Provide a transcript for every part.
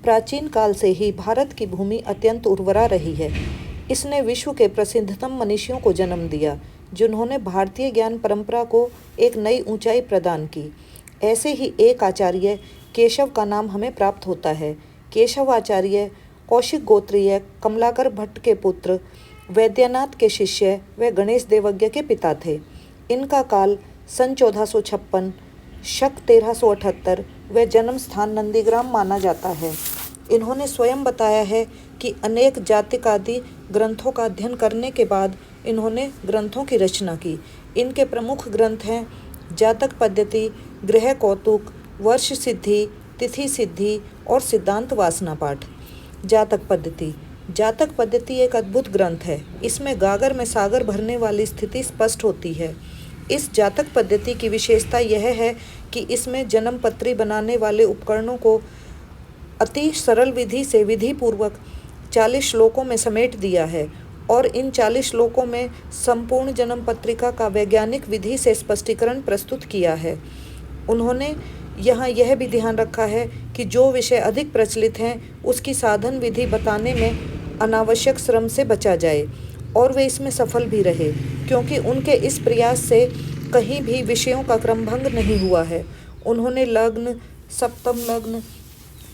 प्राचीन काल से ही भारत की भूमि अत्यंत उर्वरा रही है। इसने विश्व के प्रसिद्धतम मनीषियों को जन्म दिया, जिन्होंने भारतीय ज्ञान परंपरा को एक नई ऊंचाई प्रदान की। ऐसे ही एक आचार्य केशव का नाम हमें प्राप्त होता है। केशव आचार्य कौशिक गोत्रीय कमलाकर भट्ट के पुत्र, वैद्यनाथ के शिष्य व गणेश देवज्ञ के पिता थे। इनका काल सन 1456, शक 1378 व जन्म स्थान नंदीग्राम माना जाता है। इन्होंने स्वयं बताया है कि अनेक जातिकादि ग्रंथों का अध्ययन करने के बाद इन्होंने ग्रंथों की रचना की। इनके प्रमुख ग्रंथ हैं जातक पद्धति, गृह कौतुक, वर्ष सिद्धि, तिथि सिद्धि और सिद्धांत वासना पाठ। जातक पद्धति एक अद्भुत ग्रंथ है। इसमें गागर में सागर भरने वाली स्थिति स्पष्ट होती है। इस जातक पद्धति की विशेषता यह है कि इसमें जन्म पत्री बनाने वाले उपकरणों को अति सरल विधि से विधि पूर्वक 40 श्लोकों में समेट दिया है और इन 40 श्लोकों में संपूर्ण जन्म पत्रिका का वैज्ञानिक विधि से स्पष्टीकरण प्रस्तुत किया है। उन्होंने यहाँ यह भी ध्यान रखा है कि जो विषय अधिक प्रचलित हैं उसकी साधन विधि बताने में अनावश्यक श्रम से बचा जाए और वे इसमें सफल भी रहे, क्योंकि उनके इस प्रयास से कहीं भी विषयों का क्रमभंग नहीं हुआ है। उन्होंने लग्न, सप्तम लग्न,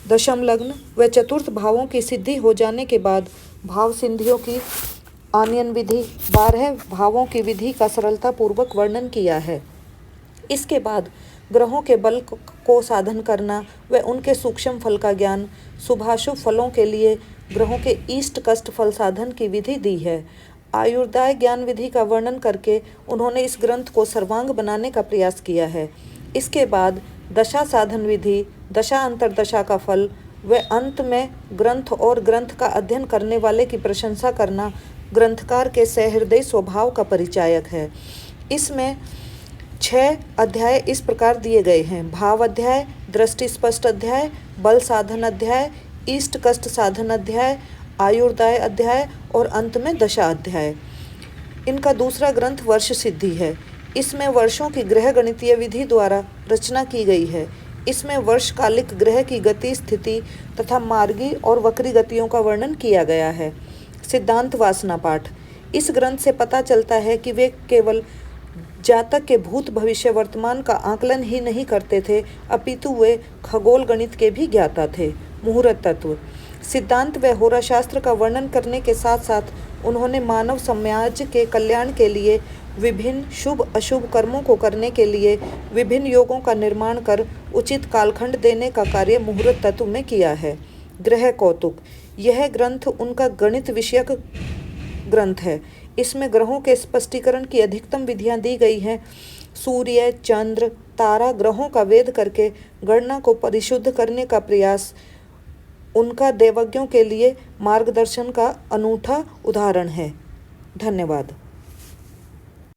दशम लग्न व चतुर्थ भावों की सिद्धि हो जाने के बाद भाव सिद्धियों की आनयन विधि, 12 भावों की विधि का सरलता पूर्वक वर्णन किया है। इसके बाद ग्रहों के बल को साधन करना व उनके सूक्ष्म फल का ज्ञान, शुभाशुभ फलों के लिए ग्रहों के ईष्ट कष्ट फल साधन की विधि दी है। आयुर्दाय ज्ञान विधि का वर्णन करके उन्होंने इस ग्रंथ को सर्वांग बनाने का प्रयास किया है। इसके बाद दशा साधन विधि, दशा अंतरदशा का फल व अंत में ग्रंथ और ग्रंथ का अध्ययन करने वाले की प्रशंसा करना ग्रंथकार के सहृदय स्वभाव का परिचायक है। इसमें 6 अध्याय इस प्रकार दिए गए हैं: भाव अध्याय, दृष्टि स्पष्ट अध्याय, बल साधन अध्याय, ईष्ट कष्ट साधन अध्याय, आयुर्दाय अध्याय और अंत में दशा अध्याय। इनका दूसरा ग्रंथ वर्ष सिद्धि है। इसमें वर्षों की ग्रह गणितीय विधि द्वारा रचना की गई है। इसमें वर्षकालिक ग्रह की गति, स्थिति तथा मार्गी और वक्री गतियों का वर्णन किया गया है। सिद्धांत वासना पाठ। इस ग्रंथ से पता चलता है कि वे केवल जातक के भूत भविष्य वर्तमान का आकलन ही नहीं करते थे, अपितु वे खगोल गणित के भी ज्ञाता थे। मुहूर्त तत्व। सिद्धांत व होराशास्त्र का वर्णन करने के साथ साथ उन्होंने मानव समाज के कल्याण के लिए विभिन्न शुभ अशुभ कर्मों को करने के लिए विभिन्न योगों का निर्माण कर उचित कालखंड देने का कार्य मुहूर्त तत्व में किया है। ग्रह कौतुक। यह ग्रंथ उनका गणित विषयक ग्रंथ है। इसमें ग्रहों के स्पष्टीकरण की अधिकतम विधियां दी गई हैं। सूर्य, चंद्र, तारा ग्रहों का वेद करके गणना को परिशुद्ध करने का प्रयास उनका देवज्ञों के लिए मार्गदर्शन का अनूठा उदाहरण है। धन्यवाद।